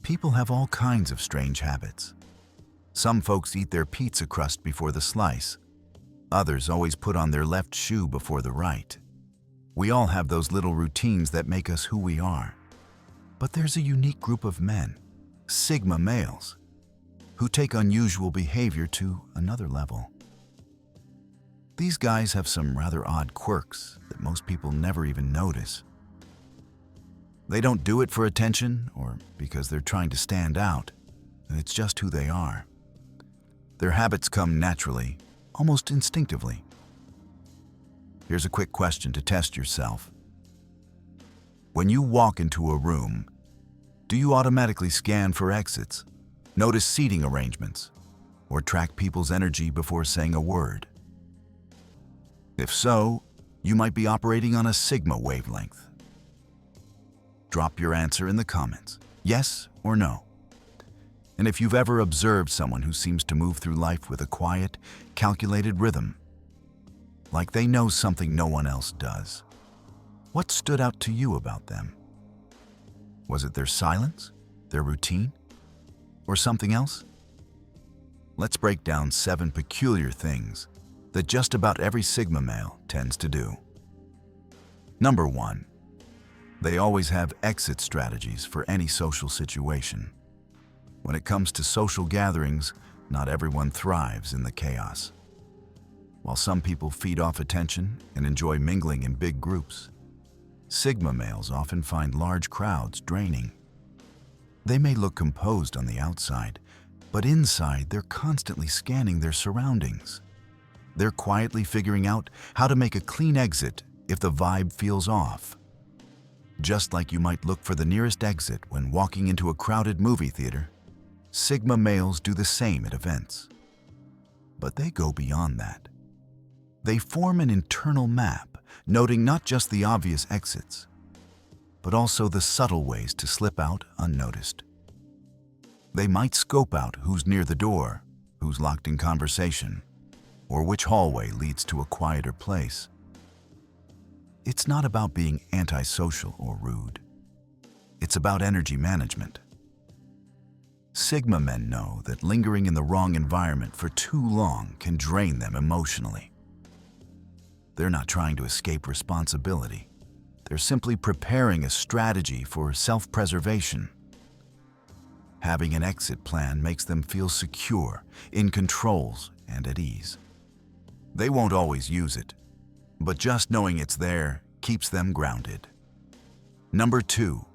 People have all kinds of strange habits. Some folks eat their pizza crust before the slice. Others always put on their left shoe before the right. We all have those little routines that make us who we are. But there's a unique group of men, Sigma males, who take unusual behavior to another level. These guys have some rather odd quirks that most people never even notice. They don't do it for attention or because they're trying to stand out. It's just who they are. Their habits come naturally, almost instinctively. Here's a quick question to test yourself. When you walk into a room, do you automatically scan for exits, notice seating arrangements, or track people's energy before saying a word? If so, you might be operating on a Sigma wavelength. Drop your answer in the comments, yes or no. And if you've ever observed someone who seems to move through life with a quiet, calculated rhythm, like they know something no one else does, what stood out to you about them? Was it their silence, their routine, or something else? Let's break down 7 peculiar things that just about every Sigma male tends to do. Number 1, they always have exit strategies for any social situation. When it comes to social gatherings, not everyone thrives in the chaos. While some people feed off attention and enjoy mingling in big groups, Sigma males often find large crowds draining. They may look composed on the outside, but inside they're constantly scanning their surroundings. They're quietly figuring out how to make a clean exit if the vibe feels off. Just like you might look for the nearest exit when walking into a crowded movie theater, Sigma males do the same at events. But they go beyond that. They form an internal map, noting not just the obvious exits, but also the subtle ways to slip out unnoticed. They might scope out who's near the door, who's locked in conversation, or which hallway leads to a quieter place. It's not about being antisocial or rude. It's about energy management. Sigma men know that lingering in the wrong environment for too long can drain them emotionally. They're not trying to escape responsibility. They're simply preparing a strategy for self-preservation. Having an exit plan makes them feel secure, in control, and at ease. They won't always use it, but just knowing it's there keeps them grounded. Number 2,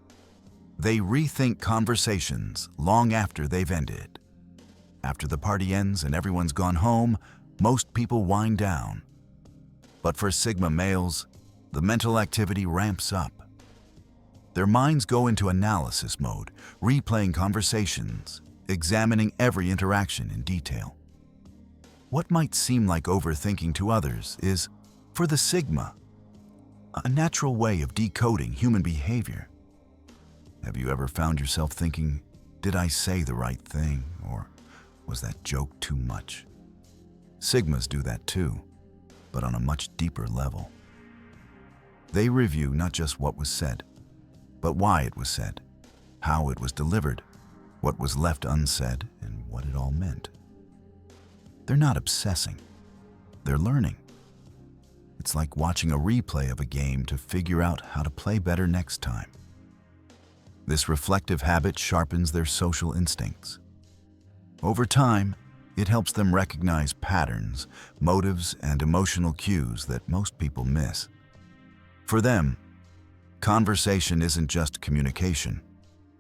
they rethink conversations long after they've ended. After the party ends and everyone's gone home, most people wind down. But for Sigma males, the mental activity ramps up. Their minds go into analysis mode, replaying conversations, examining every interaction in detail. What might seem like overthinking to others is, for the Sigma, a natural way of decoding human behavior. Have you ever found yourself thinking, did I say the right thing, or was that joke too much? Sigmas do that too, but on a much deeper level. They review not just what was said, but why it was said, how it was delivered, what was left unsaid, and what it all meant. They're not obsessing, they're learning. It's like watching a replay of a game to figure out how to play better next time. This reflective habit sharpens their social instincts. Over time, it helps them recognize patterns, motives, and emotional cues that most people miss. For them, conversation isn't just communication,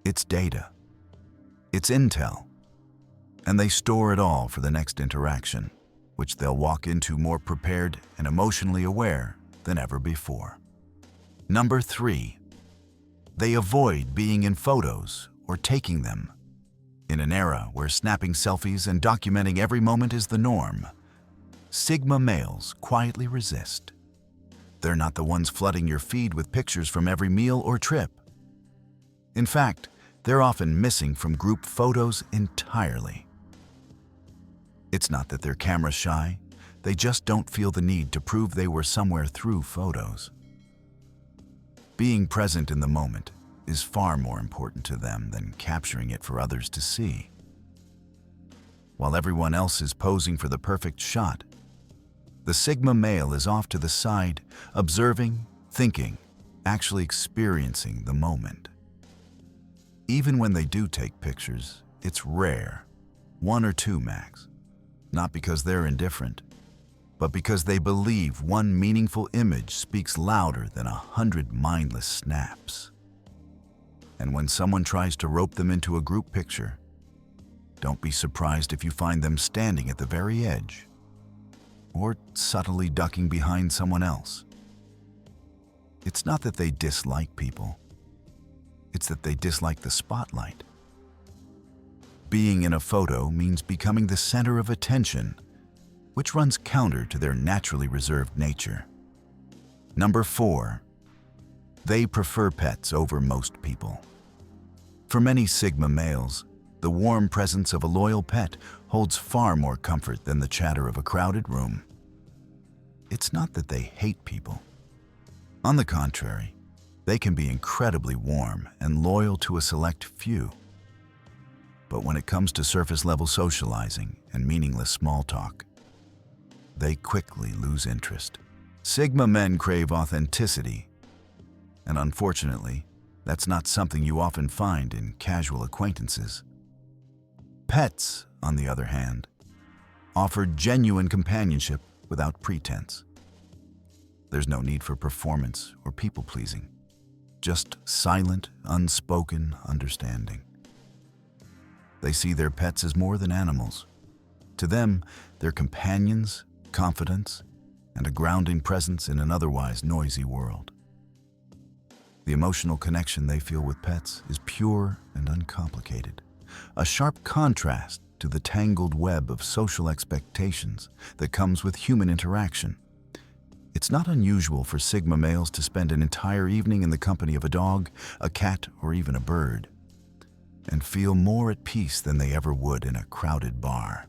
it's data. It's intel. And they store it all for the next interaction, which they'll walk into more prepared and emotionally aware than ever before. Number 3, they avoid being in photos or taking them. In an era where snapping selfies and documenting every moment is the norm, Sigma males quietly resist. They're not the ones flooding your feed with pictures from every meal or trip. In fact, they're often missing from group photos entirely. It's not that they're camera shy, they just don't feel the need to prove they were somewhere through photos. Being present in the moment, is far more important to them than capturing it for others to see. While everyone else is posing for the perfect shot, the Sigma male is off to the side, observing, thinking, actually experiencing the moment. Even when they do take pictures, it's rare, 1 or 2 max, not because they're indifferent, but because they believe one meaningful image speaks louder than 100 mindless snaps. And when someone tries to rope them into a group picture, don't be surprised if you find them standing at the very edge, or subtly ducking behind someone else. It's not that they dislike people, it's that they dislike the spotlight. Being in a photo means becoming the center of attention, which runs counter to their naturally reserved nature. Number 4, they prefer pets over most people. For many Sigma males, the warm presence of a loyal pet holds far more comfort than the chatter of a crowded room. It's not that they hate people. On the contrary, they can be incredibly warm and loyal to a select few. But when it comes to surface-level socializing and meaningless small talk, they quickly lose interest. Sigma men crave authenticity, and unfortunately, that's not something you often find in casual acquaintances. Pets, on the other hand, offer genuine companionship without pretense. There's no need for performance or people-pleasing, just silent, unspoken understanding. They see their pets as more than animals. To them, they're companions, confidants, and a grounding presence in an otherwise noisy world. The emotional connection they feel with pets is pure and uncomplicated, a sharp contrast to the tangled web of social expectations that comes with human interaction. It's not unusual for Sigma males to spend an entire evening in the company of a dog, a cat, or even a bird, and feel more at peace than they ever would in a crowded bar.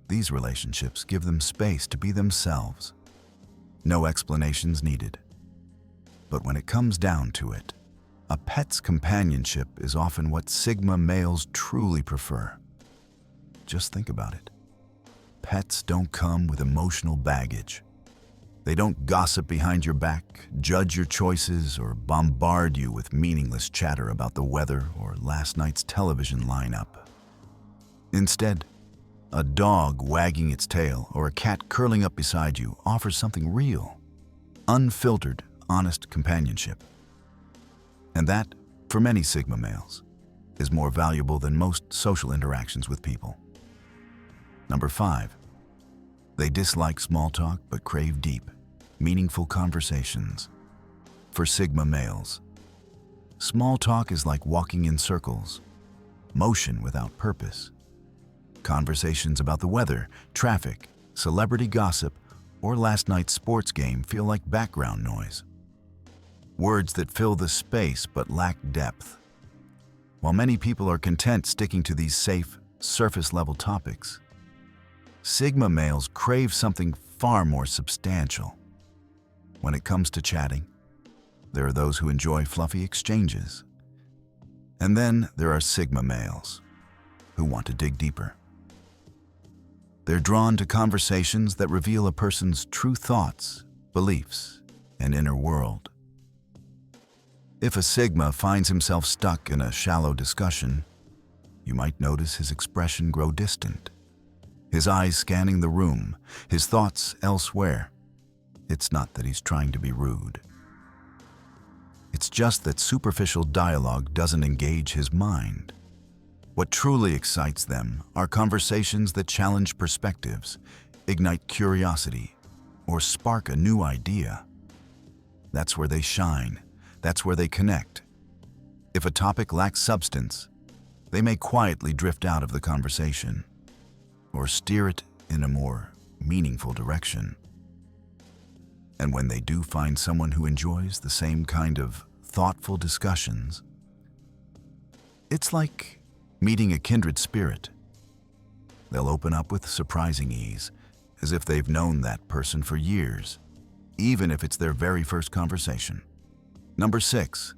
These relationships give them space to be themselves. No explanations needed. But when it comes down to it, a pet's companionship is often what Sigma males truly prefer. Just think about it. Pets don't come with emotional baggage. They don't gossip behind your back, judge your choices, or bombard you with meaningless chatter about the weather or last night's television lineup. Instead, a dog wagging its tail or a cat curling up beside you offers something real, unfiltered, honest companionship. And that, for many Sigma males, is more valuable than most social interactions with people. Number 5, they dislike small talk but crave deep, meaningful conversations. For Sigma males, small talk is like walking in circles, motion without purpose. Conversations about the weather, traffic, celebrity gossip, or last night's sports game feel like background noise. Words that fill the space but lack depth. While many people are content sticking to these safe, surface-level topics, Sigma males crave something far more substantial. When it comes to chatting, there are those who enjoy fluffy exchanges. And then there are Sigma males who want to dig deeper. They're drawn to conversations that reveal a person's true thoughts, beliefs, and inner world. If a Sigma finds himself stuck in a shallow discussion, you might notice his expression grow distant, his eyes scanning the room, his thoughts elsewhere. It's not that he's trying to be rude. It's just that superficial dialogue doesn't engage his mind. What truly excites them are conversations that challenge perspectives, ignite curiosity, or spark a new idea. That's where they shine. That's where they connect. If a topic lacks substance, they may quietly drift out of the conversation or steer it in a more meaningful direction. And when they do find someone who enjoys the same kind of thoughtful discussions, it's like meeting a kindred spirit. They'll open up with surprising ease, as if they've known that person for years, even if it's their very first conversation. Number 6,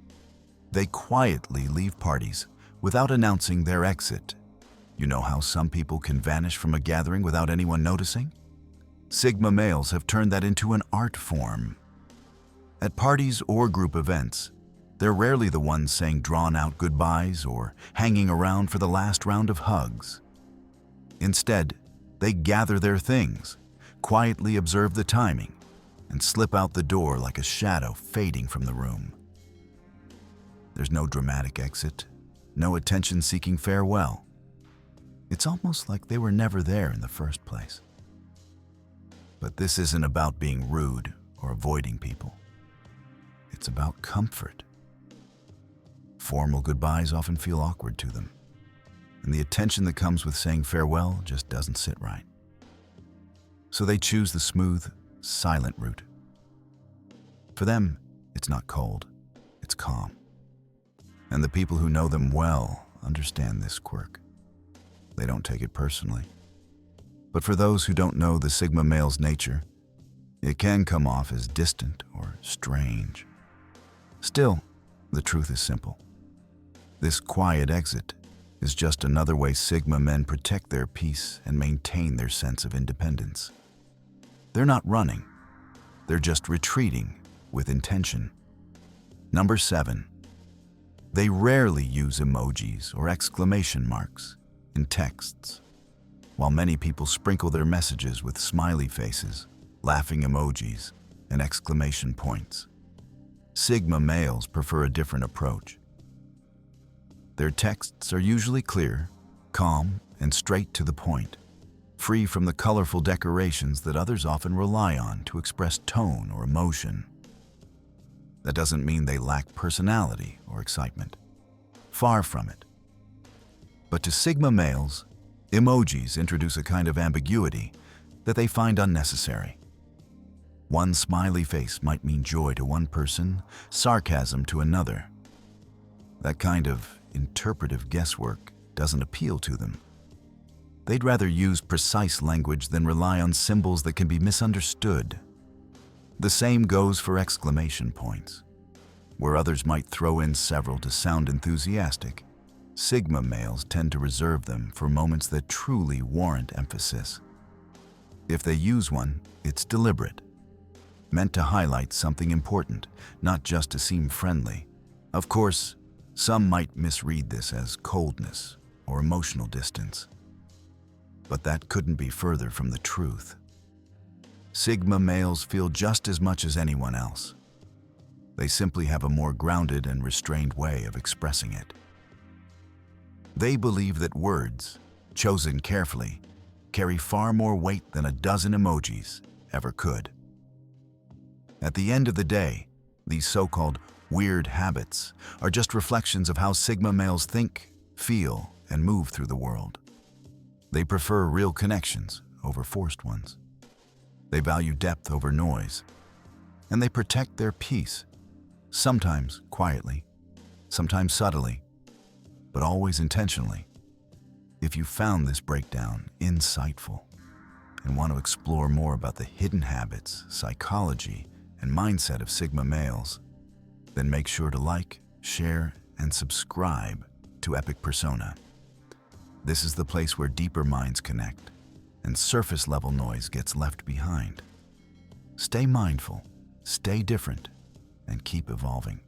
They quietly leave parties without announcing their exit. You know how some people can vanish from a gathering without anyone noticing? Sigma males have turned that into an art form. At parties or group events, they're rarely the ones saying drawn-out goodbyes or hanging around for the last round of hugs. Instead, they gather their things, quietly observe the timing, and slip out the door like a shadow fading from the room. There's no dramatic exit, no attention-seeking farewell. It's almost like they were never there in the first place. But this isn't about being rude or avoiding people. It's about comfort. Formal goodbyes often feel awkward to them, and the attention that comes with saying farewell just doesn't sit right. So they choose the smooth, silent route. For them, it's not cold, it's calm. And the people who know them well understand this quirk. They don't take it personally. But for those who don't know the Sigma male's nature, it can come off as distant or strange. Still, the truth is simple. This quiet exit is just another way Sigma men protect their peace and maintain their sense of independence. They're not running. They're just retreating with intention. Number 7. They rarely use emojis or exclamation marks in texts. While many people sprinkle their messages with smiley faces, laughing emojis, and exclamation points, Sigma males prefer a different approach. Their texts are usually clear, calm, and straight to the point, free from the colorful decorations that others often rely on to express tone or emotion. That doesn't mean they lack personality or excitement. Far from it. But to Sigma males, emojis introduce a kind of ambiguity that they find unnecessary. One smiley face might mean joy to one person, sarcasm to another. That kind of interpretive guesswork doesn't appeal to them. They'd rather use precise language than rely on symbols that can be misunderstood. The same goes for exclamation points. Where others might throw in several to sound enthusiastic, Sigma males tend to reserve them for moments that truly warrant emphasis. If they use one, it's deliberate, meant to highlight something important, not just to seem friendly. Of course, some might misread this as coldness or emotional distance. But that couldn't be further from the truth. Sigma males feel just as much as anyone else. They simply have a more grounded and restrained way of expressing it. They believe that words, chosen carefully, carry far more weight than a dozen emojis ever could. At the end of the day, these so-called weird habits are just reflections of how Sigma males think, feel, and move through the world. They prefer real connections over forced ones. They value depth over noise, and they protect their peace, sometimes quietly, sometimes subtly, but always intentionally. If you found this breakdown insightful and want to explore more about the hidden habits, psychology, and mindset of Sigma males, then make sure to like, share, and subscribe to Epic Persona. This is the place where deeper minds connect and surface-level noise gets left behind. Stay mindful, stay different, and keep evolving.